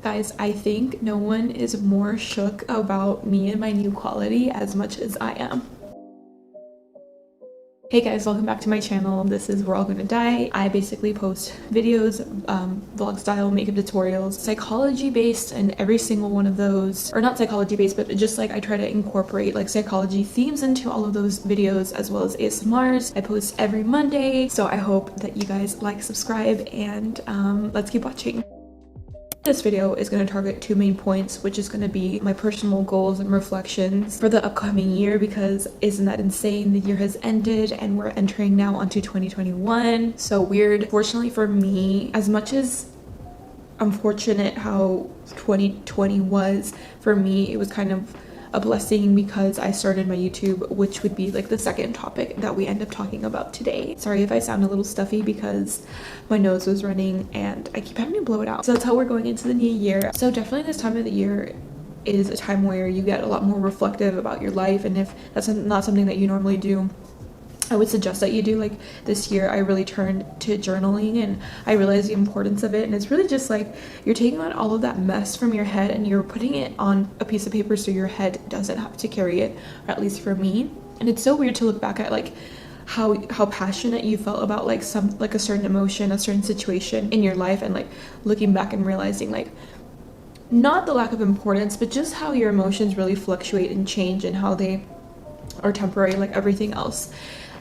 Guys, I think no one is more shook about me and my new quality as much as I am. Hey guys, welcome back to my channel. This is We're All Gonna Die. I basically post videos, vlog style makeup tutorials, psychology based, and every single one of those, or not psychology based, but just like I try to incorporate like psychology themes into all of those videos, as well as ASMRs. I post every Monday, so I hope that you guys like, subscribe, and let's keep watching. This video is going to target two main points, which is going to be my personal goals and reflections for the upcoming year, because isn't that insane? The year has ended and we're entering now onto 2021. So weird. Fortunately for me, as much as I'm fortunate how 2020 was, for me it was kind of a blessing because I started my YouTube, which would be like the second topic that we end up talking about today. Sorry if I sound a little stuffy because my nose was running and I keep having to blow it out. So that's how we're going into the new year. So definitely this time of the year is a time where you get a lot more reflective about your life, and if that's not something that you normally do, I would suggest that you do. Like this year I really turned to journaling and I realized the importance of it, and it's really just like you're taking out all of that mess from your head and you're putting it on a piece of paper so your head doesn't have to carry it, or at least for me. And it's so weird to look back at like how passionate you felt about like a certain emotion, a certain situation in your life, and like looking back and realizing like not the lack of importance, but just how your emotions really fluctuate and change, and how they are temporary like everything else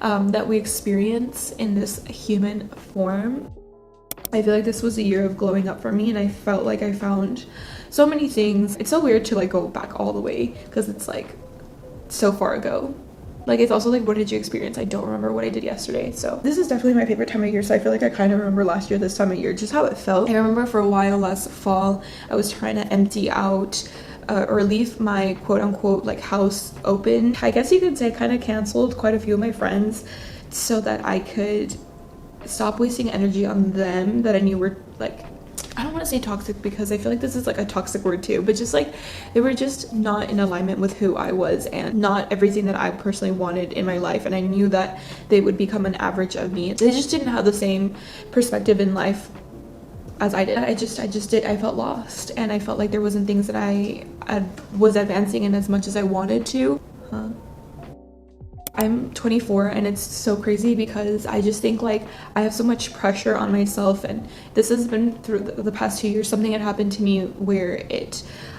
that we experience in this human form. I feel like this was a year of glowing up for me, and I felt like I found so many things. It's so weird to like go back all the way because it's like so far ago. Like it's also like, what did you experience? I don't remember what I did yesterday. So this is definitely my favorite time of year, so I feel like I kind of remember last year this time of year, just how it felt. I remember for a while last fall I was trying to empty out or leave my quote-unquote like house open. I guess you could say kind of canceled quite a few of my friends so that I could stop wasting energy on them that I knew were like, I don't want to say toxic because I feel like this is like a toxic word too, but just like they were just not in alignment with who I was and not everything that I personally wanted in my life, and I knew that they would become an average of me. They just didn't have the same perspective in life as I did. I felt lost, and I felt like there wasn't things that I was advancing in as much as I wanted to. I'm 24 and it's so crazy because I just think like I have so much pressure on myself, and this has been through the past 2 years. Something had happened to me where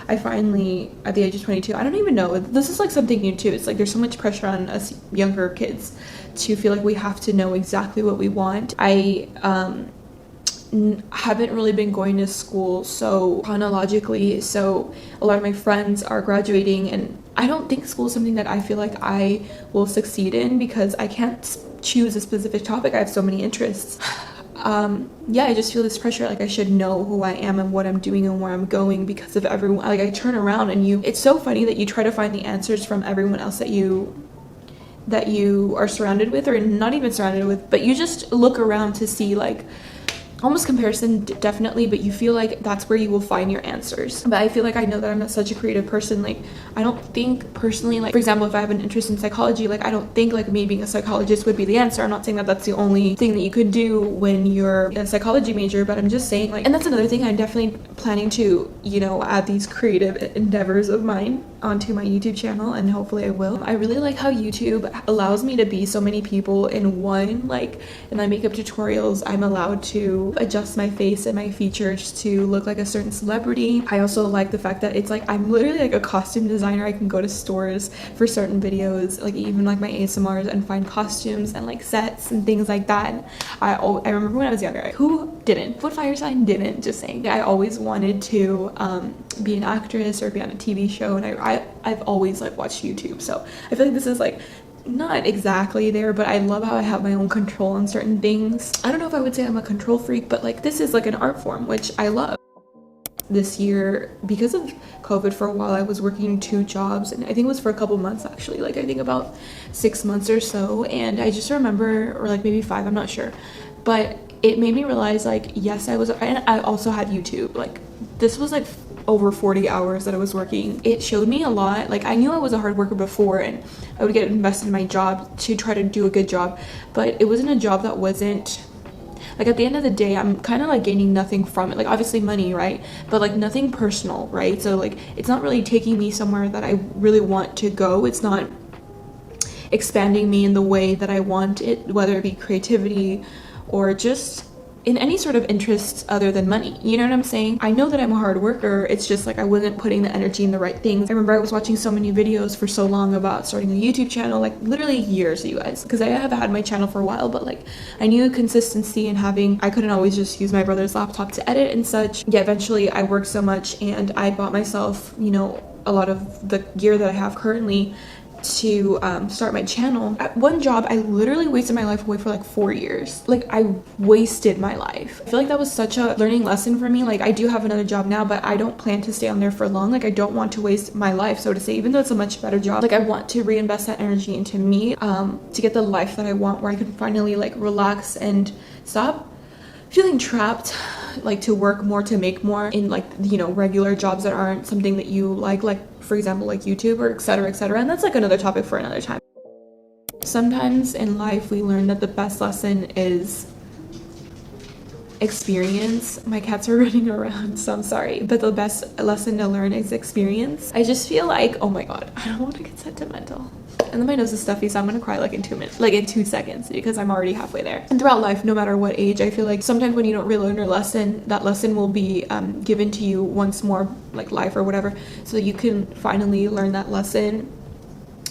I finally, at the age of 22, I don't even know, this is like something new too. It's like there's so much pressure on us younger kids to feel like we have to know exactly what we want. I haven't really been going to school so chronologically, so a lot of my friends are graduating, and I don't think school is something that I feel like I will succeed in because I can't choose a specific topic. I have so many interests. Yeah, I just feel this pressure, like I should know who I am and what I'm doing and where I'm going because of everyone. Like I turn around and it's so funny that you try to find the answers from everyone else that you are surrounded with, or not even surrounded with, but you just look around to see like almost comparison, definitely, but you feel like that's where you will find your answers. But I feel like I know that I'm not such a creative person. Like I don't think personally, like for example, if I have an interest in psychology, like I don't think like me being a psychologist would be the answer. I'm not saying that that's the only thing that you could do when you're a psychology major, but I'm just saying like, and that's another thing, I'm definitely planning to, you know, add these creative endeavors of mine onto my YouTube channel, and hopefully I will. I really like how YouTube allows me to be so many people in one. Like in my makeup tutorials, I'm allowed to adjust my face and my features to look like a certain celebrity. I also like the fact that it's like I'm literally like a costume designer. I can go to stores for certain videos, like even like my ASMRs, and find costumes and like sets and things like that. And I remember when I was younger, who didn't? What fire sign didn't? Just saying. I always wanted to be an actress or be on a TV show, and I've always like watched YouTube, so I feel like this is like not exactly there, but I love how I have my own control on certain things. I don't know if I would say I'm a control freak, but like this is like an art form, which I love. This year, because of COVID, for a while I was working 2 jobs, and I think it was for a couple months actually, like I think about 6 months or so, and I just remember, or like maybe 5, I'm not sure, but it made me realize like yes, and I also had YouTube. Like this was like over 40 hours that I was working. It showed me a lot. Like I knew I was a hard worker before, and I would get invested in my job to try to do a good job, but it wasn't a job that wasn't like at the end of the day, I'm kind of like gaining nothing from it. Like obviously money, right? But like nothing personal, right? So like it's not really taking me somewhere that I really want to go. It's not expanding me in the way that I want it, whether it be creativity or just in any sort of interests other than money. You know what I'm saying? I know that I'm a hard worker. It's just like I wasn't putting the energy in the right things. I remember I was watching so many videos for so long about starting a YouTube channel, like literally years, you guys, because I have had my channel for a while, but like I knew consistency and I couldn't always just use my brother's laptop to edit and such. Yeah, eventually I worked so much and I bought myself, you know, a lot of the gear that I have currently to start my channel. At one job, I literally wasted my life away for like 4 years. Like I wasted my life. I feel like that was such a learning lesson for me. Like I do have another job now, but I don't plan to stay on there for long. Like I don't want to waste my life, so to say, even though it's a much better job. Like I want to reinvest that energy into me to get the life that I want, where I can finally like relax and stop feeling trapped, like to work more, to make more in like, you know, regular jobs that aren't something that you like for example like YouTube or etc, etc. And that's like another topic for another time. Sometimes in life we learn that the best lesson is experience. My cats are running around, so I'm sorry, but the best lesson to learn is experience. I just feel like, oh my god, I don't want to get sentimental. And then my nose is stuffy, so I'm gonna cry like in 2 minutes, like in 2 seconds, because I'm already halfway there. And throughout life, no matter what age, I feel like sometimes when you don't really learn a lesson, that lesson will be given to you once more, like life or whatever, so that you can finally learn that lesson.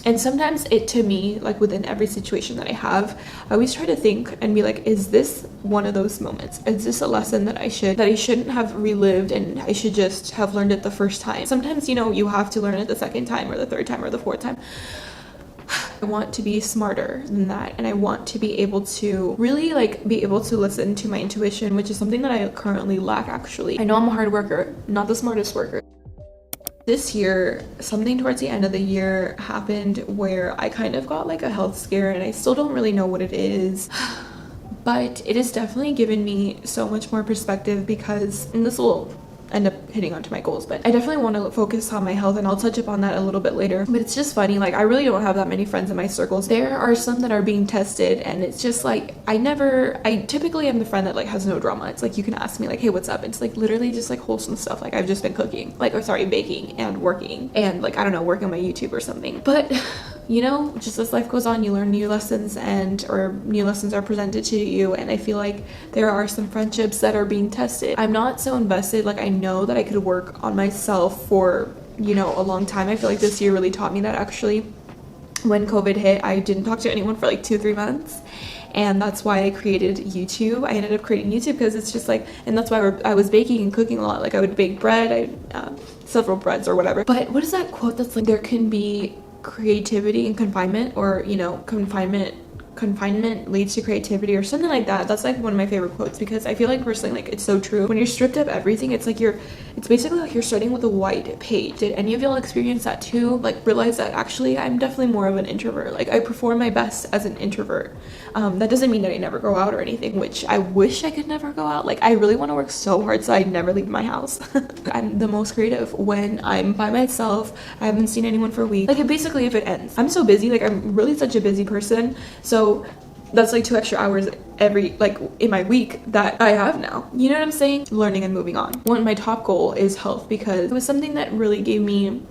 And sometimes it, to me, like within every situation that I have, I always try to think and be like, is this one of those moments? Is this a lesson that I shouldn't have relived and I should just have learned it the first time? Sometimes, you know, you have to learn it the second time or the third time or the fourth time. I want to be smarter than that, and I want to be able to really like be able to listen to my intuition, which is something that I currently lack actually. I know I'm a hard worker, not the smartest worker. This year, something towards the end of the year happened where I kind of got like a health scare, and I still don't really know what it is. But it has definitely given me so much more perspective, because, and this will end up hitting onto my goals, but I definitely want to focus on my health, and I'll touch upon that a little bit later. But it's just funny, like I really don't have that many friends in my circles. There are some that are being tested, and it's just like I typically am the friend that like has no drama. It's like you can ask me like, hey, what's up? It's like literally just like wholesome stuff. Like I've just been cooking, like, or sorry, baking and working, and like I don't know, working on my YouTube or something. But you know, just as life goes on, you learn new lessons, or new lessons are presented to you, and I feel like there are some friendships that are being tested. I'm not so invested. Like I know that I could work on myself for, you know, a long time. I feel like this year really taught me that. Actually, when COVID hit, I didn't talk to anyone for like 2-3 months. And that's why I created YouTube. I ended up creating YouTube because it's just like, and that's why I was baking and cooking a lot. Like I would bake bread, several breads or whatever. But what is that quote that's like, there can be creativity in confinement, or, you know, confinement leads to creativity, or something like that. That's like one of my favorite quotes, because I feel like personally, like it's so true. When you're stripped of everything, it's like it's basically like you're starting with a white page. Did any of y'all experience that too? Like realize that actually I'm definitely more of an introvert. Like I perform my best as an introvert. That doesn't mean that I never go out or anything, which I wish I could never go out. Like I really want to work so hard so I never leave my house. I'm the most creative when I'm by myself. I haven't seen anyone for a week. Like basically if it ends, I'm so busy. Like I'm really such a busy person. So that's like 2 extra hours in my week that I have now. You know what I'm saying? Learning and moving on. My top goal is health, because it was something that really gave me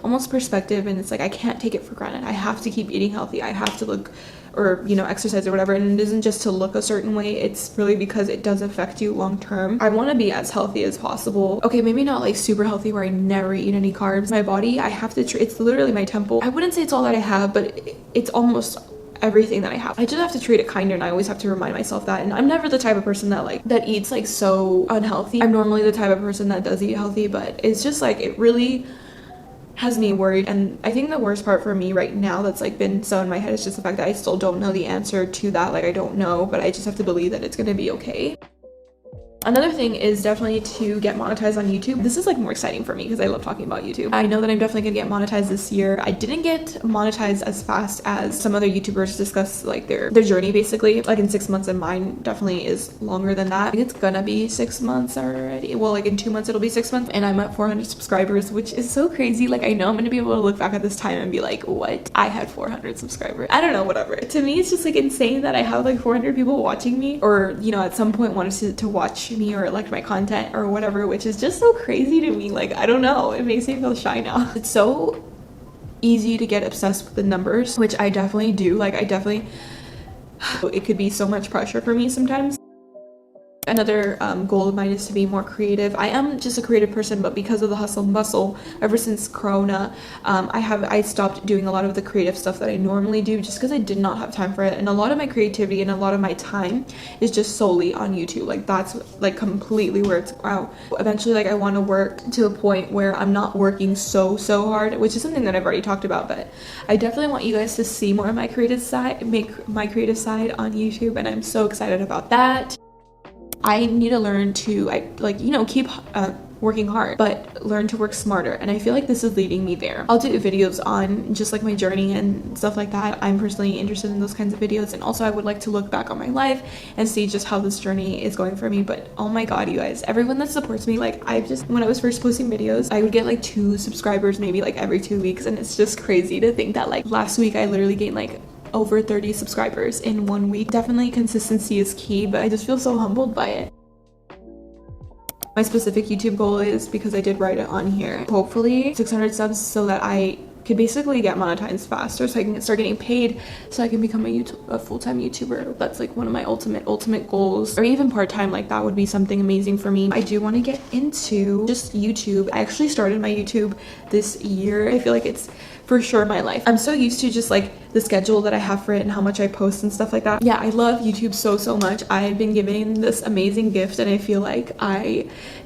almost perspective, and it's like I can't take it for granted. I have to keep eating healthy. I have to look, or, you know, exercise or whatever. And it isn't just to look a certain way, it's really because it does affect you long term. I want to be as healthy as possible. Okay, maybe not like super healthy where I never eat any carbs. My body, I have to it's literally my temple. I wouldn't say it's all that I have, but it's almost everything that I have. I just have to treat it kinder, and I always have to remind myself that. And I'm never the type of person that eats like so unhealthy. I'm normally the type of person that does eat healthy, but it's just like it really has me worried. And I think the worst part for me right now that's like been so in my head is just the fact that I still don't know the answer to that. Like I don't know, but I just have to believe that it's gonna be okay. Another thing is definitely to get monetized on YouTube. This is like more exciting for me because I love talking about YouTube. I know that I'm definitely gonna get monetized this year. I didn't get monetized as fast as some other YouTubers discuss like their journey basically, like in 6 months, and mine definitely is longer than that. I think it's gonna be 6 months already. Well, like in 2 months it'll be 6 months, and I'm at 400 subscribers, which is so crazy. Like I know I'm gonna be able to look back at this time and be like, what? I had 400 subscribers. I don't know, whatever. To me, it's just like insane that I have like 400 people watching me, or you know, at some point wanted to watch me or like my content or whatever, which is just so crazy to me. Like I don't know, it makes me feel shy now. It's so easy to get obsessed with the numbers, which I definitely do. Like I definitely, it could be so much pressure for me sometimes. Another goal of mine is to be more creative. I am just a creative person, but because of the hustle and bustle ever since Corona, I stopped doing a lot of the creative stuff that I normally do just because I did not have time for it. And a lot of my creativity and a lot of my time is just solely on YouTube. Like that's like completely where it's out. Eventually, like I want to work to a point where I'm not working so hard, which is something that I've already talked about, but I definitely want you guys to see more of my creative side, make my creative side on YouTube, and I'm so excited about that. I need to learn to keep working hard, but learn to work smarter, and I feel like this is leading me there. I'll do videos on just like my journey and stuff like that. I'm personally interested in those kinds of videos, and also I would like to look back on my life and see just how this journey is going for me. But oh my god, you guys, everyone that supports me, like when I was first posting videos, I would get like 2 subscribers maybe like every 2 weeks, and it's just crazy to think that like last week I literally gained like over 30 subscribers in 1 week. Definitely consistency is key, but I just feel so humbled by it. My specific YouTube goal is, because I did write it on here, hopefully 600 subs so that I could basically get monetized faster, so I can start getting paid, so I can become a full-time YouTuber. That's like one of my ultimate goals, or even part-time. Like that would be something amazing for me. I do want to get into just YouTube. I actually started my YouTube this year. I feel like it's for sure my life. I'm so used to just like the schedule that I have for it and how much I post and stuff like that. Yeah, I love YouTube so much. I've been given this amazing gift, and I feel like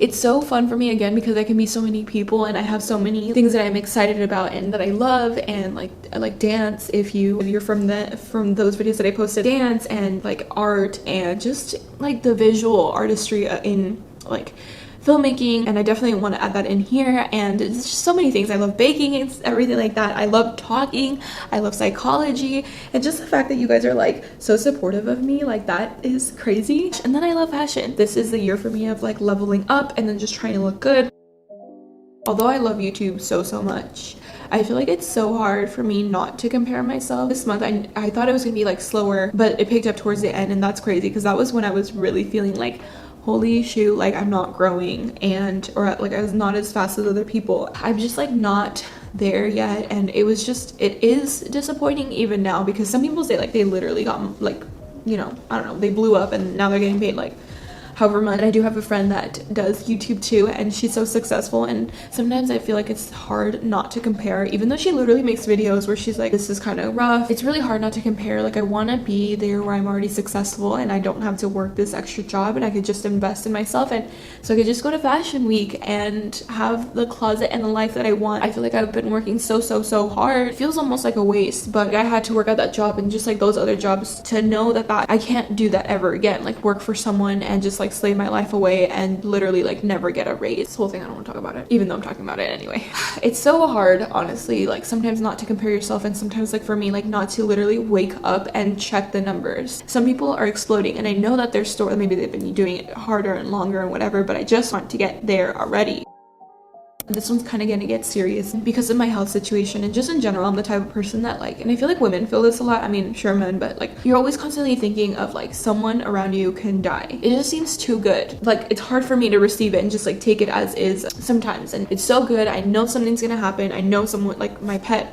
it's so fun for me again because I can be so many people, and I have so many things that I'm excited about and that I love. And like I like dance, if you're from those videos that I posted, dance and like art and just like the visual artistry in like filmmaking, and I definitely want to add that in here. And it's just so many things. I love baking and everything like that. I love talking, I love psychology, and just the fact that you guys are like so supportive of me, like that is crazy. And then I love fashion. This is the year for me of like leveling up and then just trying to look good. Although I love YouTube so much, I feel like it's so hard for me not to compare myself. This month I thought it was gonna be like slower, but it picked up towards the end, and that's crazy because that was when I was really feeling like, holy shoot, like I'm not growing, or like I was not as fast as other people. I'm just like not there yet, and it is disappointing even now, because some people say like they literally got like, you know, I don't know, they blew up and now they're getting paid like however much. I do have a friend that does YouTube too, and she's so successful, and sometimes I feel like it's hard not to compare, even though she literally makes videos where she's like, this is kind of rough. It's really hard not to compare. Like I want to be there where I'm already successful and I don't have to work this extra job, and I could just invest in myself, and so I could just go to fashion week and have the closet and the life that I want. I feel like I've been working so hard. It feels almost like a waste, but I had to work at that job and just like those other jobs to know that I can't do that ever again. Like work for someone and just like slave my life away and literally like never get a raise. This whole thing, I don't want to talk about it, even though I'm talking about it anyway. It's so hard, honestly, like sometimes not to compare yourself, and sometimes like for me, like not to literally wake up and check the numbers. Some people are exploding, and I know that their story, maybe they've been doing it harder and longer and whatever, but I just want to get there already. This one's kind of gonna get serious because of my health situation, and just in general, I'm the type of person that like, and I feel like women feel this a lot, I mean sure men, but like you're always constantly thinking of like someone around you can die. It just seems too good. Like it's hard for me to receive it and just like take it as is sometimes, and it's so good. I know something's gonna happen. I know someone, like my pet,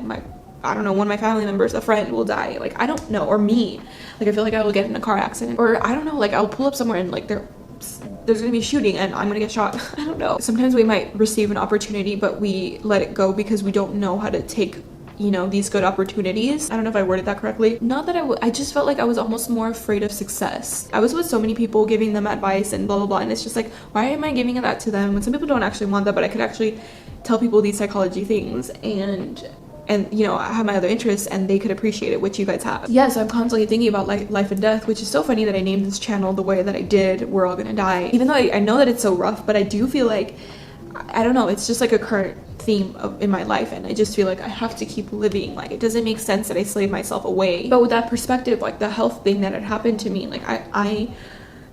I don't know, one of my family members, a friend will die. Like I don't know, or me, like I feel like I will get in a car accident, or I don't know, like I'll pull up somewhere and like there's gonna be a shooting and I'm gonna get shot. I don't know. Sometimes we might receive an opportunity, but we let it go because we don't know how to take, you know, these good opportunities. I don't know if I worded that correctly. Not that I just felt like I was almost more afraid of success. I was with so many people giving them advice and blah blah blah, and it's just like, why am I giving that to them when some people don't actually want that, but I could actually tell people these psychology things, and and you know, I have my other interests and they could appreciate it, which you guys have. Yeah, so I'm constantly thinking about life and death, which is so funny that I named this channel the way that I did, We're All Gonna Die, even though I know that it's so rough, but I do feel like, I don't know, it's just like a current theme in my life, and I just feel like I have to keep living. Like, it doesn't make sense that I slave myself away. But with that perspective, like the health thing that had happened to me, like I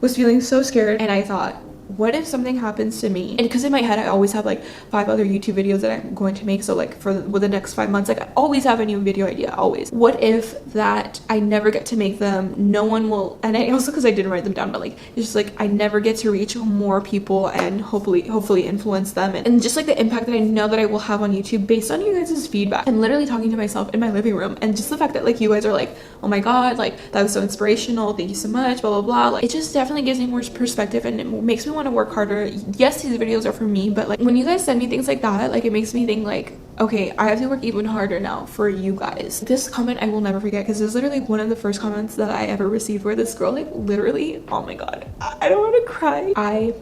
was feeling so scared, and I thought, what if something happens to me? And because in my head I always have like 5 other YouTube videos that I'm going to make, so like with the next 5 months, like I always have a new video idea, always. What if that I never get to make them, no one will, and I also, because I didn't write them down, but like it's just like I never get to reach more people and hopefully influence them, and just like the impact that I know that I will have on YouTube based on you guys' feedback. I'm literally talking to myself in my living room, and just the fact that like you guys are like, oh my god, like that was so inspirational, thank you so much, blah blah blah, like it just definitely gives me more perspective, and it makes me want to work harder. Yes, these videos are for me, but like when you guys send me things like that, like it makes me think like, okay, I have to work even harder now for you guys. This comment I will never forget, because it was literally one of the first comments that I ever received, where this girl like literally, oh my god, I don't want to cry. I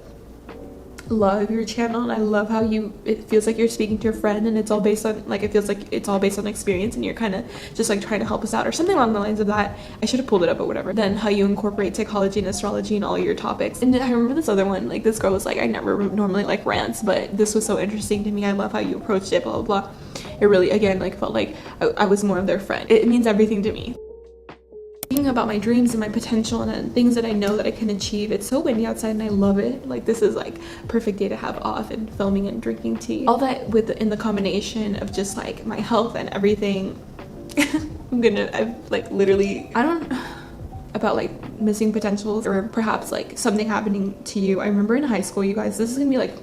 love your channel, and I love how it feels like you're speaking to a friend, and it's all based on like, it feels like it's all based on experience, and you're kind of just like trying to help us out or something along the lines of that. I should have pulled it up, but whatever. Then how you incorporate psychology and astrology in all your topics. And I remember this other one, like this girl was like, I never normally like rants, but this was so interesting to me, I love how you approached it, blah blah blah. It really, again, like felt like I was more of their friend. It means everything to me. Thinking about my dreams and my potential and things that I know that I can achieve. It's so windy outside and I love it. Like this is like perfect day to have off and filming and drinking tea. All that in the combination of just like my health and everything. I've like literally, I don't about like missing potentials or perhaps like something happening to you. I remember in high school, you guys, this is gonna be like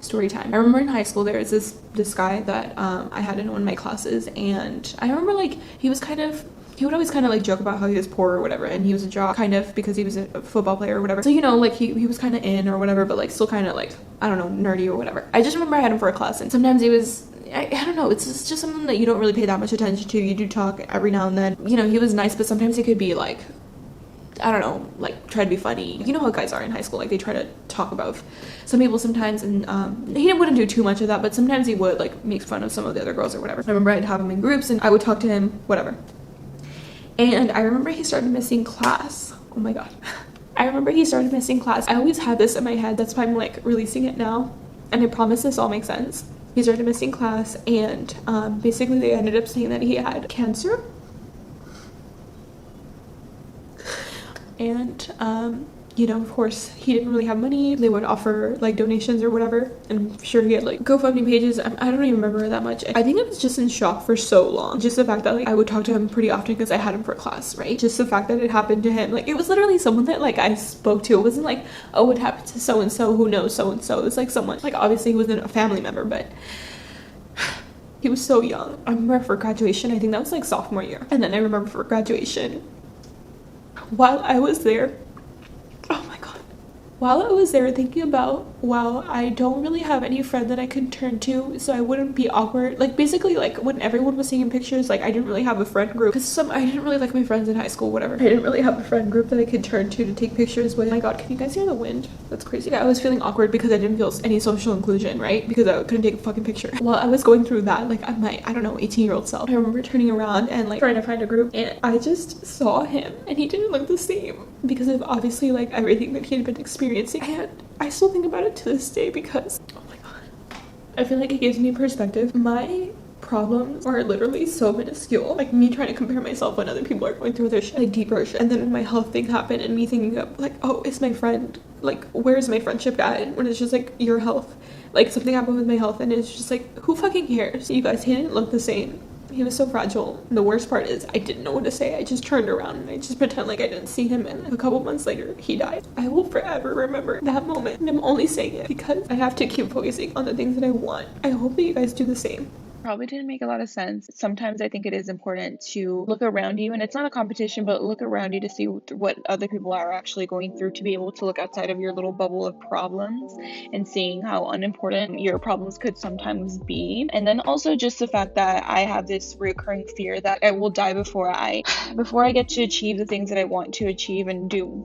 story time. I remember in high school there was this guy that I had in one of my classes, and I remember like he would always kind of like joke about how he was poor or whatever, and he was a jock kind of because he was a football player or whatever. So you know, like he was kind of in or whatever, but like still kind of like, I don't know, nerdy or whatever. I just remember I had him for a class, and sometimes he was, I don't know, it's just something that you don't really pay that much attention to. You do talk every now and then. You know, he was nice, but sometimes he could be like, I don't know, like try to be funny. You know how guys are in high school, like they try to talk about some people sometimes, and he wouldn't do too much of that, but sometimes he would like make fun of some of the other girls or whatever. I remember I'd have him in groups and I would talk to him, whatever. And I remember he started missing class. Oh my god. I remember he started missing class. I always had this in my head, that's why I'm like releasing it now, and I promise this all makes sense. He started missing class, and basically they ended up saying that he had cancer. And you know, of course he didn't really have money. They would offer like donations or whatever, and I'm sure he had like GoFundMe pages. I don't even remember that much. I think I was just in shock for so long, just the fact that like I would talk to him pretty often because I had him for class, right? Just the fact that it happened to him, like it was literally someone that like I spoke to. It wasn't like, oh, it happened to so and so who knows so and so. It was like someone, like obviously he wasn't a family member, but he was so young. I remember for graduation, I think that was like sophomore year, and then I remember for graduation, while I was there, oh my god, while I was there thinking about, wow, I don't really have any friend that I could turn to, so I wouldn't be awkward. Like basically like when everyone was taking pictures, like I didn't really have a friend group, because I didn't really like my friends in high school, whatever. I didn't really have a friend group that I could turn to take pictures with. Oh my god, can you guys hear the wind? That's crazy. Yeah, I was feeling awkward because I didn't feel any social inclusion, right? Because I couldn't take a fucking picture. While I was going through that, like I'm like, I don't know, 18-year-old self, I remember turning around and like trying to find a group, and I just saw him and he didn't look the same because of obviously like everything that he had been experiencing. And I still think about it to this day because, oh my god, I feel like it gives me perspective. My problems are literally so minuscule. Like me trying to compare myself when other people are going through their shit, like deeper shit. And then when my health thing happened and me thinking of like, oh, is my friend, like where's my friendship at? When it's just like your health. Like something happened with my health and it's just like, who fucking cares? You guys, he didn't look the same. He was so fragile. And the worst part is I didn't know what to say. I just turned around and I just pretend like I didn't see him, and a couple months later he died. I will forever remember that moment, and I'm only saying it because I have to keep focusing on the things that I want. I hope that you guys do the same. Probably didn't make a lot of sense. Sometimes I think it is important to look around you, and it's not a competition, but look around you to see what other people are actually going through, to be able to look outside of your little bubble of problems and seeing how unimportant your problems could sometimes be. And then also just the fact that I have this recurring fear that I will die before I get to achieve the things that I want to achieve and do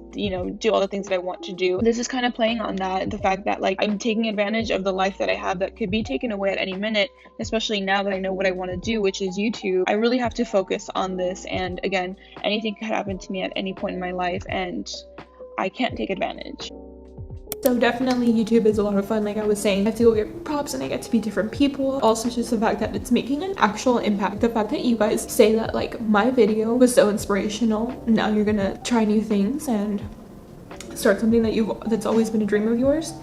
all the things that I want to do. This is kind of playing on that, the fact that like I'm taking advantage of the life that I have that could be taken away at any minute, especially now that I know what I want to do, which is YouTube, I really have to focus on this. And again, anything could happen to me at any point in my life, and I can't take advantage. So definitely YouTube is a lot of fun. Like I was saying, I have to go get props and I get to be different people. Also just the fact that it's making an actual impact. The fact that you guys say that like my video was so inspirational, now you're gonna try new things and start something that's always been a dream of yours,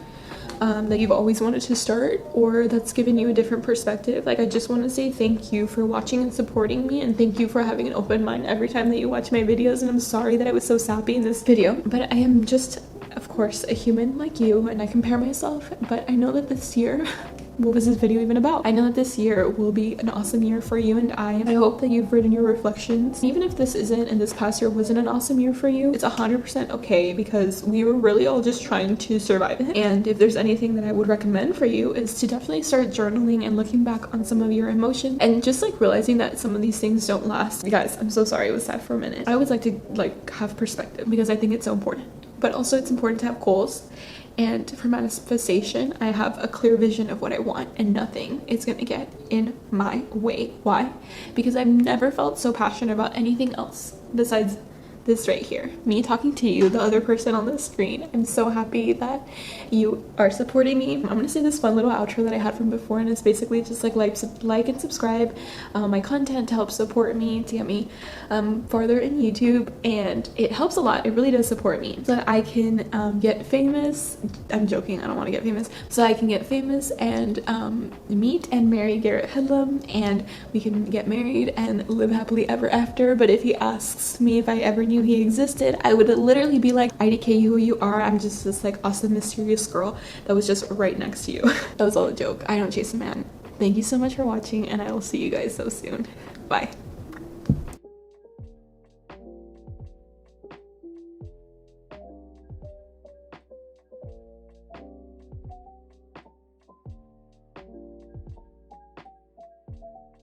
that you've always wanted to start, or that's given you a different perspective. Like I just want to say thank you for watching and supporting me, and thank you for having an open mind every time that you watch my videos. And I'm sorry that I was so sappy in this video, but I am just, of course, a human like you, and I compare myself. But I know that this year what was this video even about? I know that this year will be an awesome year for you and I hope that you've written your reflections. Even if this isn't, and this past year wasn't an awesome year for you, it's 100% okay, because we were really all just trying to survive it. And if there's anything that I would recommend for you, is to definitely start journaling and looking back on some of your emotions, and just like realizing that some of these things don't last. Guys, I'm so sorry, it was sad for a minute. I always like to have perspective, because I think it's so important. But also it's important to have goals. And for manifestation, I have a clear vision of what I want, and nothing is gonna get in my way. Why? Because I've never felt so passionate about anything else besides this right here, me talking to you, the other person on the screen. I'm so happy that you are supporting me. I'm gonna say this fun little outro that I had from before, and it's basically just like and subscribe my content to help support me, to get me farther in YouTube, and it helps a lot. It really does support me, so that I can get famous. I'm joking, I don't want to get famous. So I can get famous and meet and marry Garrett Headlam, and we can get married and live happily ever after. But if he asks me if I ever knew he existed, I would literally be like, IDK, who you are, I'm just this like awesome mysterious girl that was just right next to you. That was all a joke. I don't chase a man. Thank you so much for watching, and I will see you guys so soon. Bye.